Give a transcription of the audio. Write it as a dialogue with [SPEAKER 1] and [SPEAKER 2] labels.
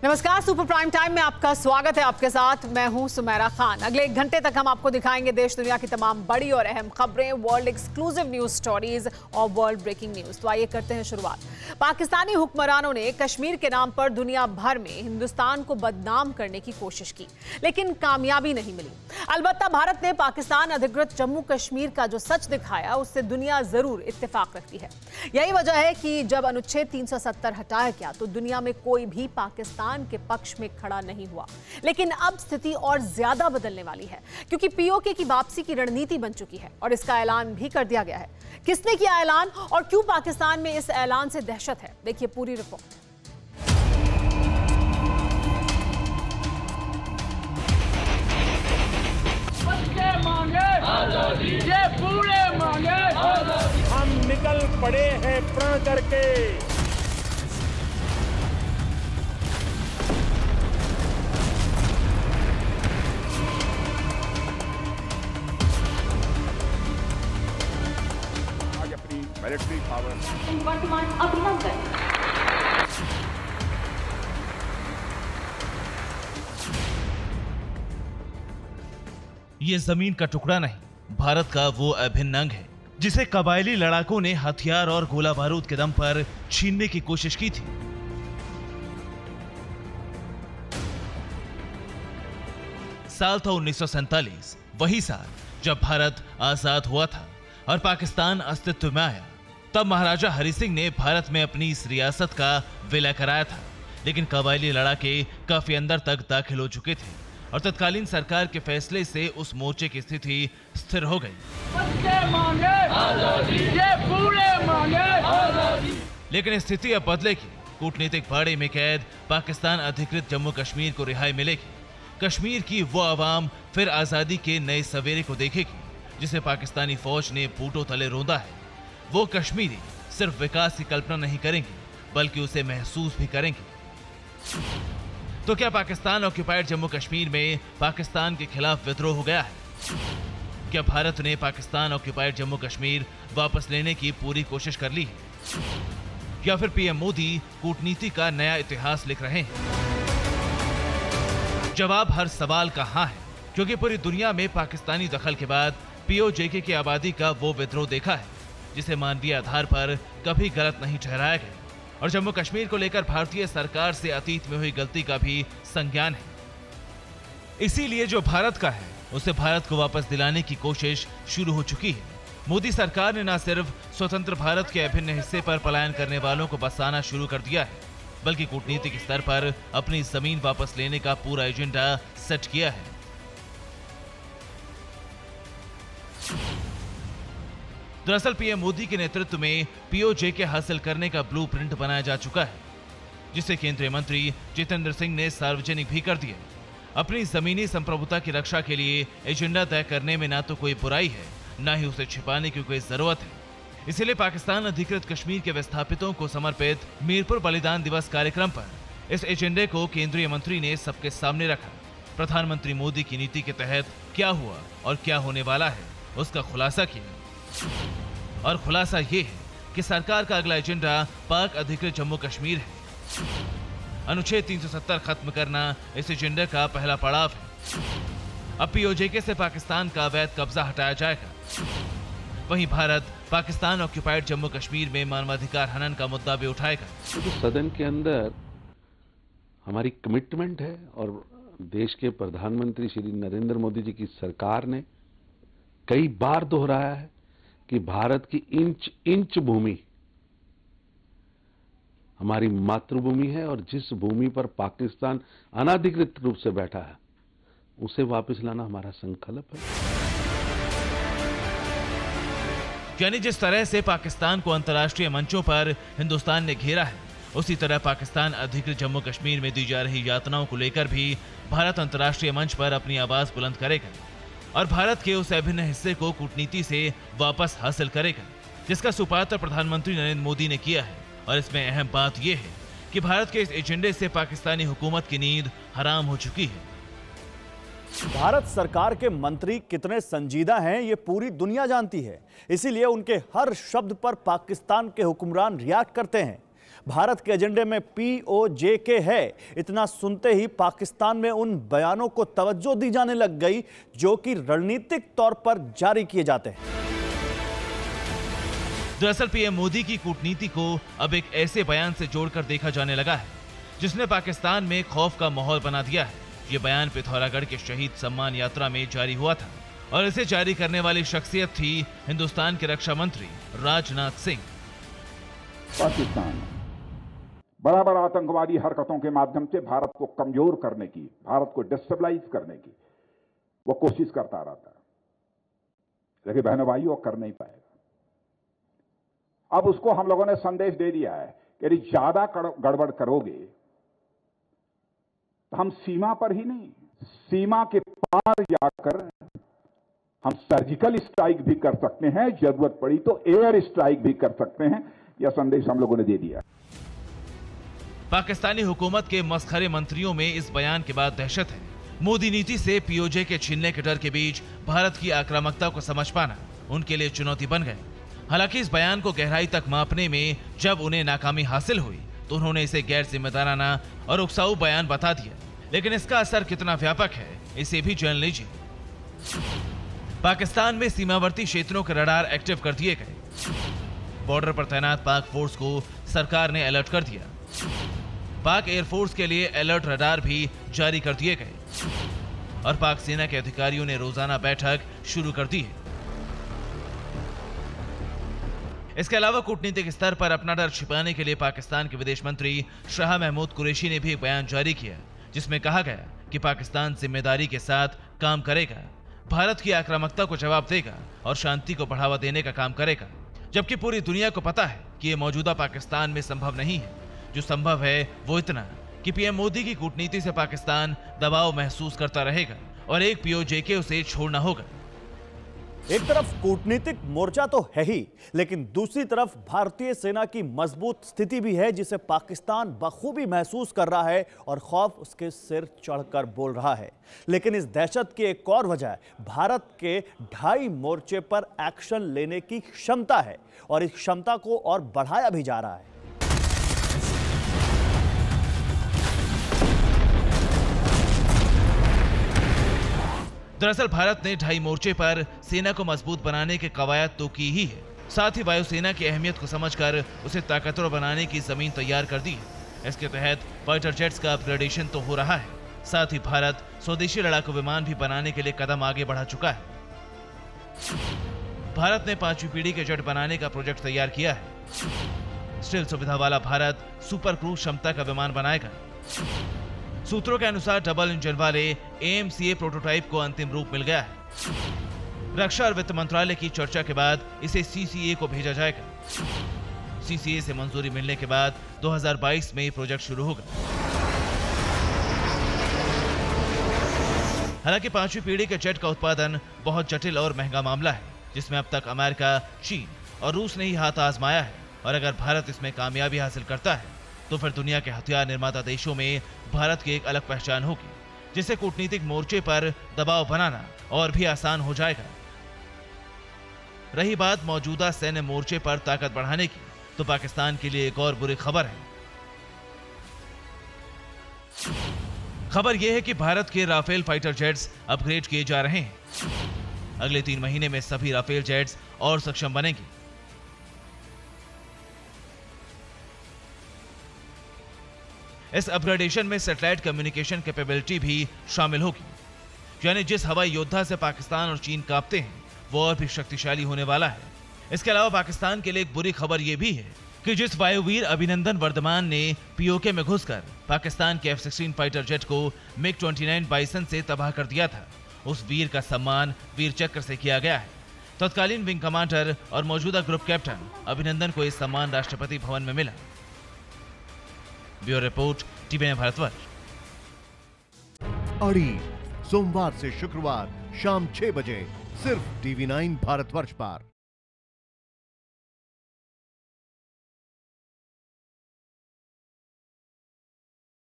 [SPEAKER 1] नमस्कार, super prime time में आपका स्वागत है। आपके साथ मैं हूं सुमेरा खान। अगले 1 घंटे तक हम आपको दिखाएंगे देश दुनिया की तमाम बड़ी और अहम खबरें, वर्ल्ड एक्सक्लूसिव न्यूज स्टोरीज और वर्ल्ड ब्रेकिंग न्यूज। तो आइए करते हैं शुरुआत। पाकिस्तानी हुक्मरानों ने कश्मीर के नाम पर दुनिया भर में हिंदुस्तान को बदनाम करने की कोशिश की, लेकिन कामयाबी नहीं मिली। अलबत्ता भारत ने पाकिस्तान अधिकृत जम्मू कश्मीर का जो सच दिखाया, उससे दुनिया जरूर इत्तेफाक रखती है। यही वजह है कि जब अनुच्छेद 370 हटाया गया तो दुनिया में कोई भी पाकिस्तान के पक्ष में खड़ा नहीं हुआ। लेकिन अब स्थिति और ज्यादा बदलने वाली है, क्योंकि पीओके की वापसी की रणनीति बन चुकी है और इसका ऐलान भी कर दिया गया है। किसने किया ऐलान और क्यों पाकिस्तान में इस ऐलान से दहशत है, देखिए पूरी रिपोर्ट।
[SPEAKER 2] ये पूरे मांगे, हम निकल पड़े हैं प्रण करके। आज अपनी मिलिट्री पावर
[SPEAKER 3] वर्तमान अभिनंदन।
[SPEAKER 4] ये जमीन का टुकड़ा नहीं, भारत का वो अभिन्न अंग है जिसे कबायली लड़ाकों ने हथियार और गोला बारूद के दम पर छीनने की कोशिश की थी। साल था 1947, वही साल जब भारत आजाद हुआ था और पाकिस्तान अस्तित्व में आया। तब महाराजा हरि सिंह ने भारत में अपनी इस रियासत का विलय कराया था, लेकिन कबायली लड़ाके काफी अंदर तक दाखिल हो चुके थे और तत्कालीन सरकार के फैसले से उस मोर्चे की स्थिति स्थिर हो गई।
[SPEAKER 2] ये पूरे मांगे।
[SPEAKER 4] लेकिन स्थिति अब बदलेगी। कूटनीतिक बाड़े में कैद पाकिस्तान अधिकृत जम्मू कश्मीर को रिहाई मिलेगी। कश्मीर की वो आवाम फिर आजादी के नए सवेरे को देखेगी जिसे पाकिस्तानी फौज ने बूटों तले रोंदा है। वो कश्मीरी सिर्फ विकास की कल्पना नहीं करेंगे, बल्कि उसे महसूस भी करेंगे। तो क्या पाकिस्तान ऑक्युपाइड जम्मू कश्मीर में पाकिस्तान के खिलाफ विद्रोह हो गया है? क्या भारत ने पाकिस्तान ऑक्युपाइड जम्मू कश्मीर वापस लेने की पूरी कोशिश कर ली है? या फिर पीएम मोदी कूटनीति का नया इतिहास लिख रहे हैं? जवाब हर सवाल का हाँ है, क्योंकि पूरी दुनिया में पाकिस्तानी दखल के बाद पीओजेके की आबादी का वो विद्रोह देखा है जिसे मानवीय आधार पर कभी गलत नहीं ठहराया गया, और जम्मू कश्मीर को लेकर भारतीय सरकार से अतीत में हुई गलती का भी संज्ञान है। इसीलिए जो भारत का है उसे भारत को वापस दिलाने की कोशिश शुरू हो चुकी है। मोदी सरकार ने न सिर्फ स्वतंत्र भारत के अभिन्न हिस्से पर पलायन करने वालों को बसाना शुरू कर दिया है, बल्कि कूटनीतिक स्तर पर अपनी जमीन वापस लेने का पूरा एजेंडा सेट किया है। दरअसल पीएम मोदी के नेतृत्व में पीओजेके हासिल करने का ब्लूप्रिंट बनाया जा चुका है, जिसे केंद्रीय मंत्री जितेंद्र सिंह ने सार्वजनिक भी कर दिया। अपनी जमीनी संप्रभुता की रक्षा के लिए एजेंडा तय करने में ना तो कोई बुराई है, ना ही उसे छिपाने की कोई जरूरत है। इसलिए पाकिस्तान अधिकृत कश्मीर के विस्थापितों को समर्पित मीरपुर बलिदान दिवस कार्यक्रम पर इस एजेंडे को केंद्रीय मंत्री ने सबके सामने रखा। प्रधानमंत्री मोदी की नीति के तहत क्या हुआ और क्या होने वाला है, उसका खुलासा किया। और खुलासा ये है कि सरकार का अगला एजेंडा पाक अधिकृत जम्मू कश्मीर है। अनुच्छेद 370 खत्म करना इस एजेंडे का पहला पड़ाव है। अब पीओजेके से पाकिस्तान का अवैध कब्जा हटाया जाएगा। वहीं भारत पाकिस्तान ऑक्युपाइड जम्मू कश्मीर में मानवाधिकार हनन का मुद्दा भी उठाएगा।
[SPEAKER 5] तो सदन के अंदर हमारी कमिटमेंट है और देश के प्रधानमंत्री श्री नरेंद्र मोदी जी की सरकार ने कई बार दोहराया है कि भारत की इंच इंच भूमि हमारी मातृभूमि है और जिस भूमि पर पाकिस्तान अनाधिकृत रूप से बैठा है उसे वापस लाना हमारा संकल्प है।
[SPEAKER 4] यानी जिस तरह से पाकिस्तान को अंतर्राष्ट्रीय मंचों पर हिंदुस्तान ने घेरा है, उसी तरह पाकिस्तान अधिकृत जम्मू कश्मीर में दी जा रही यातनाओं को लेकर भी भारत अंतर्राष्ट्रीय मंच पर अपनी आवाज बुलंद करेगा और भारत के उस अभिन्न हिस्से को कूटनीति से वापस हासिल करेगा, जिसका सुपात्र प्रधानमंत्री नरेंद्र मोदी ने किया है। और इसमें अहम बात यह है कि भारत के इस एजेंडे से पाकिस्तानी हुकूमत की नींद हराम हो चुकी है।
[SPEAKER 6] भारत सरकार के मंत्री कितने संजीदा हैं ये पूरी दुनिया जानती है, इसीलिए उनके हर शब्द पर पाकिस्तान के हुक्मरान रिएक्ट करते हैं। भारत के एजेंडे में POJK है। इतना सुनते ही पाकिस्तान में उन बयानों को तवज्जो दी जाने लग गई जो कि रणनीतिक तौर पर जारी किए जाते हैं।
[SPEAKER 4] दरअसल पीएम मोदी की कूटनीति को अब एक ऐसे बयान से जोड़कर देखा जाने लगा है जिसने पाकिस्तान में खौफ का माहौल बना दिया है। ये बयान पिथौरागढ़ के शहीद सम्मान यात्रा में जारी हुआ था और इसे जारी करने वाली शख्सियत थी हिंदुस्तान के रक्षा मंत्री राजनाथ सिंह।
[SPEAKER 7] पाकिस्तान बड़ा बड़ा आतंकवादी हरकतों के माध्यम से भारत को कमजोर करने की, भारत को डिस्टेबलाइज करने की वो कोशिश करता रहता है, लेकिन बहनों भाइयों कर नहीं पाएगा। अब उसको हम लोगों ने संदेश दे दिया है कि यदि ज्यादा गड़बड़ करोगे तो हम सीमा पर ही नहीं, सीमा के पार जाकर हम सर्जिकल स्ट्राइक भी कर सकते हैं, जरूरत पड़ी तो एयर स्ट्राइक भी कर सकते हैं। यह संदेश हम लोगों ने दे दिया।
[SPEAKER 4] पाकिस्तानी हुकूमत के मसखरे मंत्रियों में इस बयान के बाद दहशत है। मोदी नीति से POJK छीनने के डर के बीच भारत की आक्रामकता को समझ पाना उनके लिए चुनौती बन गए। हालांकि इस बयान को गहराई तक मापने में जब उन्हें नाकामी हासिल हुई तो उन्होंने इसे गैर जिम्मेदाराना और उकसाऊ बयान बता दिया। लेकिन इसका असर कितना व्यापक है इसे भी जान लीजिए। पाकिस्तान में सीमावर्ती क्षेत्रों के रडार एक्टिव कर दिए गए। बॉर्डर पर तैनात पाक फोर्स को सरकार ने अलर्ट कर दिया। पाक एयरफोर्स के लिए अलर्ट रडार भी जारी कर दिए गए और पाक सेना के अधिकारियों ने रोजाना बैठक शुरू कर दी है। इसके अलावा कूटनीतिक स्तर पर अपना डर छिपाने के लिए पाकिस्तान के विदेश मंत्री शाह महमूद कुरैशी ने भी एक बयान जारी किया जिसमें कहा गया कि पाकिस्तान जिम्मेदारी के साथ काम करेगा, भारत की आक्रामकता को जवाब देगा और शांति को बढ़ावा देने का काम करेगा। जबकि पूरी दुनिया को पता है कि यह मौजूदा पाकिस्तान में संभव नहीं है। जो संभव है वो इतना कि पीएम मोदी की कूटनीति से पाकिस्तान दबाव महसूस करता रहेगा और एक POJK उसे छोड़ना होगा।
[SPEAKER 6] एक तरफ कूटनीतिक मोर्चा तो है ही, लेकिन दूसरी तरफ भारतीय सेना की मजबूत स्थिति भी है जिसे पाकिस्तान बखूबी महसूस कर रहा है और खौफ उसके सिर चढ़कर बोल रहा है। लेकिन इस दहशत की एक और वजह भारत के 2.5 मोर्चे पर एक्शन लेने की क्षमता है और इस क्षमता को और बढ़ाया भी जा रहा है।
[SPEAKER 4] दरअसल भारत ने 2.5 मोर्चे पर सेना को मजबूत बनाने के कवायद तो की ही है, साथ ही वायुसेना की अहमियत को समझकर उसे ताकतवर बनाने की जमीन तैयार कर दी है। इसके तहत फाइटर जेट्स का अपग्रेडेशन तो हो रहा है, साथ ही भारत स्वदेशी लड़ाकू विमान भी बनाने के लिए कदम आगे बढ़ा चुका है। भारत ने 5वीं पीढ़ी के जेट बनाने का प्रोजेक्ट तैयार किया है। स्टील सुविधा वाला भारत सुपर क्रूज क्षमता का विमान बनाएगा। सूत्रों के अनुसार डबल इंजन वाले AMCA प्रोटोटाइप को अंतिम रूप मिल गया है। रक्षा और वित्त मंत्रालय की चर्चा के बाद इसे CCA को भेजा जाएगा। CCA से मंजूरी मिलने के बाद 2022 में प्रोजेक्ट शुरू होगा। हालांकि 5वीं पीढ़ी के जेट का उत्पादन बहुत जटिल और महंगा मामला है जिसमें अब तक अमेरिका, चीन और रूस ने ही हाथ आजमाया है और अगर भारत इसमें कामयाबी हासिल करता है तो फिर दुनिया के हथियार निर्माता देशों में भारत की एक अलग पहचान होगी, जिससे कूटनीतिक मोर्चे पर दबाव बनाना और भी आसान हो जाएगा। रही बात मौजूदा सैन्य मोर्चे पर ताकत बढ़ाने की, तो पाकिस्तान के लिए एक और बुरी खबर है। खबर यह है कि भारत के राफेल फाइटर जेट्स अपग्रेड किए जा रहे हैं। अगले 3 महीने में सभी राफेल जेट्स और सक्षम बनेंगे। इस अपग्रेडेशन में सैटेलाइट कम्युनिकेशन कैपेबिलिटी भी शामिल होगी, यानी जिस हवाई योद्धा से पाकिस्तान और चीन कांपते हैं वो और भी शक्तिशाली होने वाला है। इसके अलावा पाकिस्तान के लिए एक बुरी खबर यह भी है कि जिस वायुवीर अभिनंदन वर्धमान ने POK में घुसकर पाकिस्तान के F-16 फाइटर जेट को MiG-29 बाइसन से तबाह कर दिया था, उस वीर का सम्मान वीर चक्र से किया गया है। तत्कालीन विंग कमांडर और मौजूदा ग्रुप कैप्टन अभिनंदन को इस सम्मान राष्ट्रपति भवन में मिला। Bureau report, TVN Bharatvarsh.
[SPEAKER 8] अड़ी सोमवार से शुक्रवार शाम 6 बजे सिर्फ TV9 भारतवर्ष पर।